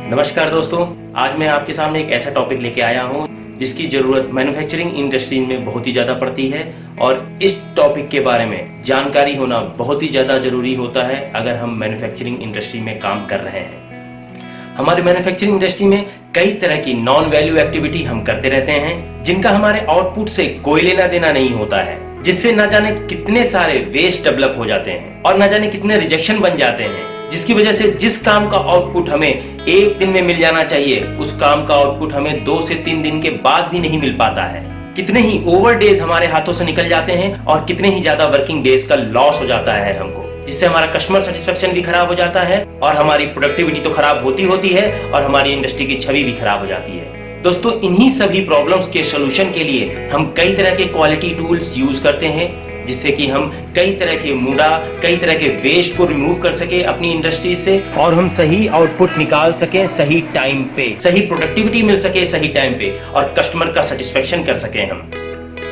नमस्कार दोस्तों, आज मैं आपके सामने एक ऐसा टॉपिक लेके आया हूँ जिसकी ज़रूरत मैन्युफैक्चरिंग इंडस्ट्री में बहुत ही ज़्यादा पड़ती है और इस टॉपिक के बारे में जानकारी होना बहुत ही ज़्यादा ज़रूरी होता है अगर हम मैन्युफैक्चरिंग इंडस्ट्री में काम कर रहे हैं। हमारे मैन्युफैक्चरिंग इंडस्ट्री में कई तरह की नॉन वैल्यू एक्टिविटी हम करते रहते हैं जिनका हमारे आउटपुट से कोई लेना देना नहीं होता है, जिससे ना जाने कितने सारे वेस्ट डेवलप हो जाते हैं और ना जाने कितने रिजेक्शन बन जाते हैं, जिसकी वजह से जिस काम का आउटपुट हमें एक दिन में मिल जाना चाहिए उस काम का आउटपुट हमें 2 से 3 दिन के बाद भी नहीं मिल पाता है। कितने ही ओवर डेज हमारे हाथों से निकल जाते हैं और कितने ही ज्यादा वर्किंग डेज का लॉस हो जाता है हमको, जिससे हमारा कस्टमर सेटिस्फेक्शन भी खराब हो जाता है और हमारी प्रोडक्टिविटी तो खराब होती है और हमारी इंडस्ट्री की छवि भी खराब हो जाती है। दोस्तों, इन्हीं सभी प्रॉब्लम्स के सोल्यूशन के लिए हम कई तरह के क्वालिटी टूल्स यूज करते हैं, जिससे कि हम कई तरह के मुड़ा, कई तरह के वेस्ट को रिमूव कर सके अपनी इंडस्ट्री से और हम सही आउटपुट निकाल सके सही टाइम पे, सही प्रोडक्टिविटी मिल सके सही टाइम पे और कस्टमर का सेटिस्फेक्शन कर सके हम।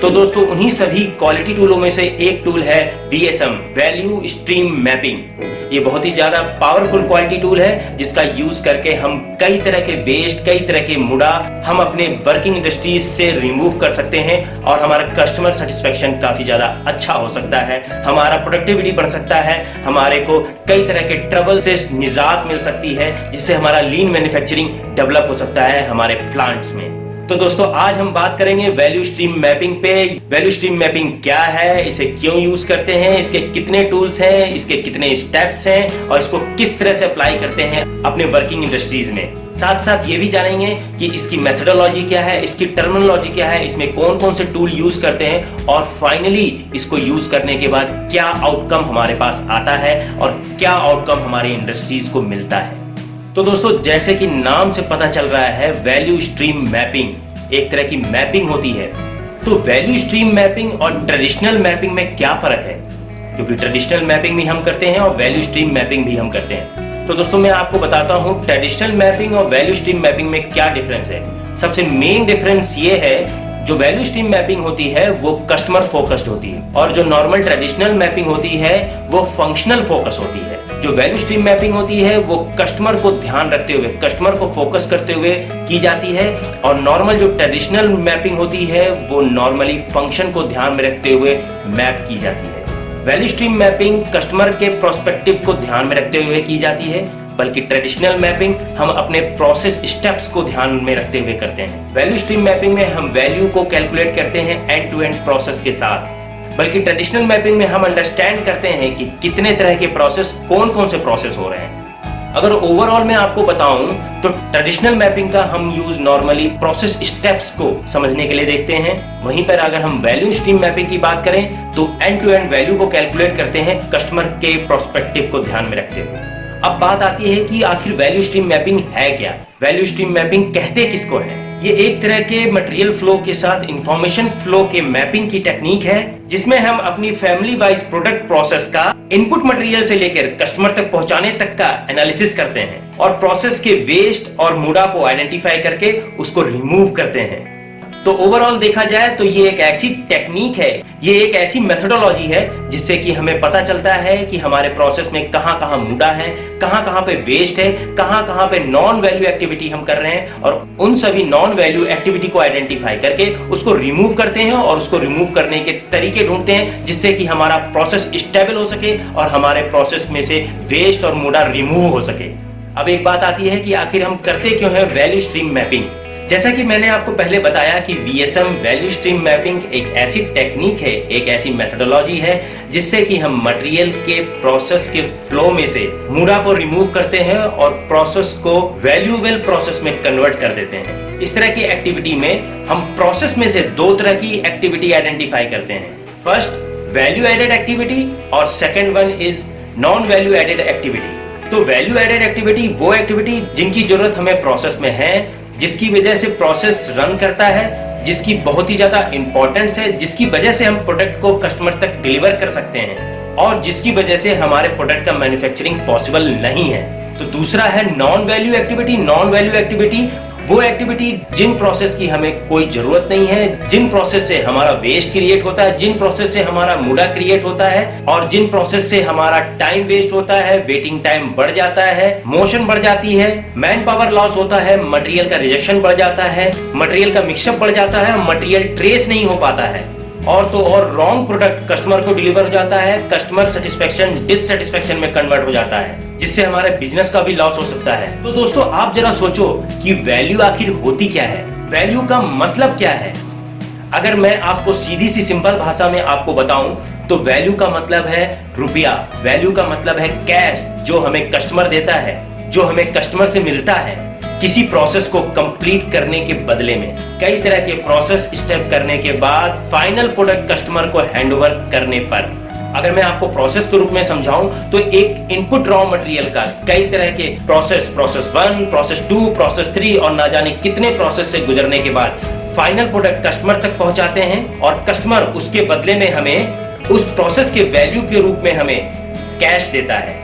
तो दोस्तों, उन्हीं सभी क्वालिटी टूलों में से एक टूल है VSM, वैल्यू स्ट्रीम मैपिंग। ये बहुत ही ज्यादा पावरफुल क्वालिटी टूल है जिसका यूज करके हम कई तरह के वेस्ट, कई तरह के मुड़ा हम अपने वर्किंग इंडस्ट्रीज से रिमूव कर सकते हैं और हमारा कस्टमर सेटिस्फेक्शन काफी ज्यादा अच्छा हो सकता है, हमारा प्रोडक्टिविटी बढ़ सकता है, हमारे को कई तरह के ट्रबल से निजात मिल सकती है, जिससे हमारा लीन मैन्युफैक्चरिंग डेवलप हो सकता है हमारे प्लांट्स में। तो दोस्तों, आज हम बात करेंगे वैल्यू स्ट्रीम मैपिंग पे। वैल्यू स्ट्रीम मैपिंग क्या है, इसे क्यों यूज करते हैं, इसके कितने टूल्स हैं, इसके कितने स्टेप्स हैं और इसको किस तरह से अप्लाई करते हैं अपने वर्किंग इंडस्ट्रीज में। साथ साथ ये भी जानेंगे कि इसकी मेथोडोलॉजी क्या है, इसकी टर्मिनोलॉजी क्या है, इसमें कौन कौन से टूल यूज करते हैं और फाइनली इसको यूज करने के बाद क्या आउटकम हमारे पास आता है और क्या आउटकम हमारी इंडस्ट्रीज को मिलता है। तो दोस्तों, जैसे कि नाम से पता चल रहा है, वैल्यू स्ट्रीम मैपिंग एक तरह की मैपिंग होती है। तो वैल्यू स्ट्रीम मैपिंग और ट्रेडिशनल मैपिंग में क्या फर्क है, क्योंकि ट्रेडिशनल मैपिंग भी हम करते हैं और वैल्यू स्ट्रीम मैपिंग भी हम करते हैं। तो दोस्तों, मैं आपको बताता हूं ट्रेडिशनल मैपिंग और वैल्यू स्ट्रीम मैपिंग में क्या डिफरेंस है। सबसे मेन डिफरेंस ये है, जो वैल्यू स्ट्रीम मैपिंग होती है वो कस्टमर फोकस्ड होती है और जो नॉर्मल ट्रेडिशनल मैपिंग होती है वो फंक्शनल फोकस होती है। जो वैल्यू स्ट्रीम मैपिंग होती है वो कस्टमर को ध्यान रखते हुए, कस्टमर को फोकस करते हुए की जाती है और नॉर्मल जो ट्रेडिशनल मैपिंग होती है वो नॉर्मली फंक्शन को ध्यान में रखते हुए मैप की जाती है। वैल्यू स्ट्रीम मैपिंग कस्टमर के प्रोस्पेक्टिव को ध्यान में रखते हुए की जाती है, बल्कि ट्रेडिशनल मैपिंग हम अपने प्रोसेस स्टेप्स को ध्यान में रखते हुए करते हैं। वैल्यू स्ट्रीम मैपिंग में हम वैल्यू को कैलकुलेट करते हैं एंड टू एंड प्रोसेस के साथ, बल्कि ट्रेडिशनल मैपिंग में हम अंडरस्टैंड करते हैं कि कितने तरह के प्रोसेस, कौन कौन से प्रोसेस हो रहे हैं। अगर ओवरऑल मैं आपको बताऊं तो ट्रेडिशनल मैपिंग का हम यूज नॉर्मली प्रोसेस स्टेप्स को समझने के लिए देखते हैं, वहीं पर अगर हम वैल्यू स्ट्रीम मैपिंग की बात करें तो एंड टू एंड वैल्यू को कैलकुलेट करते हैं कस्टमर के प्रोस्पेक्टिव को ध्यान में रखते हुए। अब बात आती है कि आखिर वैल्यू स्ट्रीम मैपिंग है क्या, वैल्यू स्ट्रीम मैपिंग कहते किसको है। ये एक तरह के मटेरियल फ्लो के साथ इंफॉर्मेशन फ्लो के मैपिंग की टेक्निक है, जिसमें हम अपनी फैमिली वाइज प्रोडक्ट प्रोसेस का इनपुट मटेरियल से लेकर कस्टमर तक पहुंचाने तक का एनालिसिस करते हैं और प्रोसेस के वेस्ट और मुड़ा को आइडेंटिफाई करके उसको रिमूव करते हैं। तो ओवरऑल देखा जाए तो ये एक ऐसी टेक्निक है, ये एक ऐसी मेथोडोलॉजी है जिससे कि हमें पता चलता है कि हमारे प्रोसेस में कहां कहां मुड़ा है, कहां कहां पे वेस्ट है, कहां कहां पे नॉन वैल्यू एक्टिविटी हम कर रहे हैं और उन सभी नॉन वैल्यू एक्टिविटी को आइडेंटिफाई करके उसको रिमूव करते हैं और उसको रिमूव करने के तरीके ढूंढते हैं जिससे कि हमारा प्रोसेस स्टेबल हो सके और हमारे प्रोसेस में से वेस्ट और मुड़ा रिमूव हो सके। अब एक बात आती है कि आखिर हम करते क्यों है वैल्यू स्ट्रीम मैपिंग। जैसा कि मैंने आपको पहले बताया कि VSM, वैल्यू स्ट्रीम मैपिंग एक ऐसी टेक्निक है, एक ऐसी मेथोडोलॉजी है जिससे कि हम मटेरियल के प्रोसेस के फ्लो में से मुड़ा को रिमूव करते हैं और प्रोसेस को वैल्यूएबल प्रोसेस में कन्वर्ट कर देते हैं। इस तरह की एक्टिविटी में हम प्रोसेस में से 2 तरह की एक्टिविटी आइडेंटिफाई करते हैं। फर्स्ट वैल्यू एडेड एक्टिविटी और second one is non value added activity. तो वैल्यू एडेड एक्टिविटी वो एक्टिविटी जिनकी जरूरत हमें प्रोसेस में है, जिसकी वजह से प्रोसेस रन करता है, जिसकी बहुत ही ज्यादा इंपॉर्टेंस है, जिसकी वजह से हम प्रोडक्ट को कस्टमर तक डिलीवर कर सकते हैं और जिसकी वजह से हमारे प्रोडक्ट का मैन्युफैक्चरिंग पॉसिबल नहीं है। तो दूसरा है non value activity. Non value activity वो एक्टिविटी जिन प्रोसेस की हमें कोई जरूरत नहीं है, जिन प्रोसेस से हमारा वेस्ट क्रिएट होता है, जिन प्रोसेस से हमारा मुड़ा क्रिएट होता है और जिन प्रोसेस से हमारा टाइम वेस्ट होता है, वेटिंग टाइम बढ़ जाता है, मोशन बढ़ जाती है, मैन पावर लॉस होता है, मटेरियल का रिजेक्शन बढ़ जाता है, मटेरियल का मिक्सअप बढ़ जाता है, मटेरियल ट्रेस नहीं हो पाता है और तो और रॉन्ग प्रोडक्ट कस्टमर को डिलीवर हो जाता है, कस्टमर सेटिस्फेक्शन डिससेटिस्फेक्शन में कन्वर्ट हो जाता है, जिससे हमारे बिजनेस का भी लॉस हो सकता है। तो दोस्तों आप जरा सोचो कि वैल्यू आखिर होती क्या है, वैल्यू का मतलब क्या है। अगर मैं आपको सीधी सी सिंपल भाषा में आपको बताऊं तो वैल्यू का मतलब है रुपया, वैल्यू का मतलब है कैश जो हमें कस्टमर देता है, जो हमें कस्टमर से मिलता है किसी प्रोसेस को कंप्लीट करने के बदले में। कई तरह के प्रोसेस स्टेप करने के बाद फाइनल प्रोडक्ट कस्टमर को हैंडओवर करने पर। अगर मैं आपको प्रोसेस के रूप में समझाऊं तो एक इनपुट रॉ मटेरियल का कई तरह के प्रोसेस 1, प्रोसेस 2, प्रोसेस 3 और ना जाने कितने प्रोसेस से गुजरने के बाद फाइनल प्रोडक्ट कस्टमर तक पहुंचाते हैं और कस्टमर उसके बदले में हमें उस प्रोसेस के वैल्यू के रूप में हमें कैश देता है।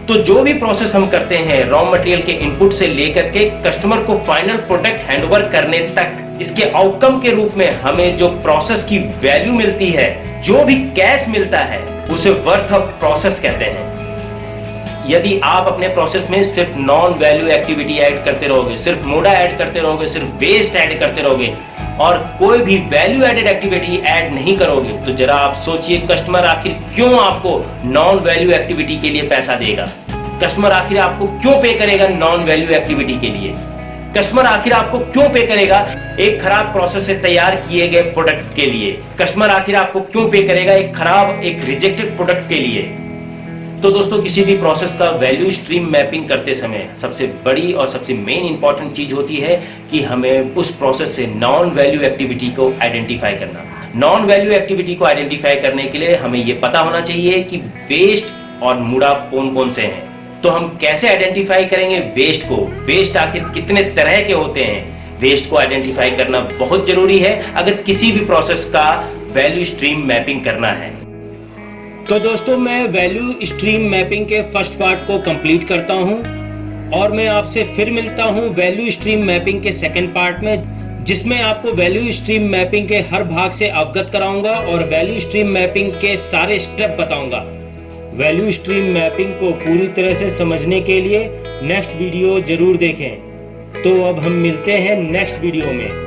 तो जो भी प्रोसेस हम करते हैं रॉ मटेरियल के इनपुट से लेकर के कस्टमर को फाइनल प्रोडक्ट हैंडओवर करने तक, इसके आउटकम के रूप में हमें जो प्रोसेस की वैल्यू मिलती है, जो भी कैश मिलता है, उसे वर्थ ऑफ प्रोसेस कहते हैं। यदि आप अपने प्रोसेस में सिर्फ नॉन वैल्यू एक्टिविटी ऐड करते रहोगे, सिर्फ मोडा ऐड करते रहोगे, सिर्फ वेस्ट ऐड करते रहोगे और कोई भी वैल्यू एडेड एक्टिविटी ऐड नहीं करोगे, तो जरा आप सोचिए कस्टमर आखिर क्यों आपको नॉन वैल्यू एक्टिविटी के लिए पैसा देगा। कस्टमर आखिर आपको क्यों पे करेगा नॉन वैल्यू एक्टिविटी के लिए। कस्टमर आखिर आपको क्यों पे करेगा एक खराब प्रोसेस से तैयार किए गए प्रोडक्ट के लिए। कस्टमर आखिर आपको क्यों पे करेगा एक खराब, एक रिजेक्टेड प्रोडक्ट के लिए। तो दोस्तों किसी भी प्रोसेस का वैल्यू स्ट्रीम मैपिंग करते समय सबसे बड़ी और सबसे मेन इंपॉर्टेंट चीज होती है कि हमें उस प्रोसेस से नॉन वैल्यू एक्टिविटी को आइडेंटिफाई करना। नॉन वैल्यू एक्टिविटी को आइडेंटिफाई करने के लिए हमें यह पता होना चाहिए कि वेस्ट और मुड़ा कौन कौन से हैं। तो हम कैसे आइडेंटिफाई करेंगे वेस्ट को, वेस्ट आखिर कितने तरह के होते हैं। वेस्ट को आइडेंटिफाई करना बहुत जरूरी है अगर किसी भी प्रोसेस का वैल्यू स्ट्रीम मैपिंग करना है। तो दोस्तों मैं वैल्यू स्ट्रीम मैपिंग के फर्स्ट पार्ट को कंप्लीट करता हूं और मैं आपसे फिर मिलता हूं वैल्यू स्ट्रीम मैपिंग के सेकंड पार्ट में, जिसमें आपको वैल्यू स्ट्रीम मैपिंग के हर भाग से अवगत कराऊंगा और वैल्यू स्ट्रीम मैपिंग के सारे स्टेप बताऊंगा। वैल्यू स्ट्रीम मैपिंग को पूरी तरह से समझने के लिए नेक्स्ट वीडियो जरूर देखें। तो अब हम मिलते हैं नेक्स्ट वीडियो में।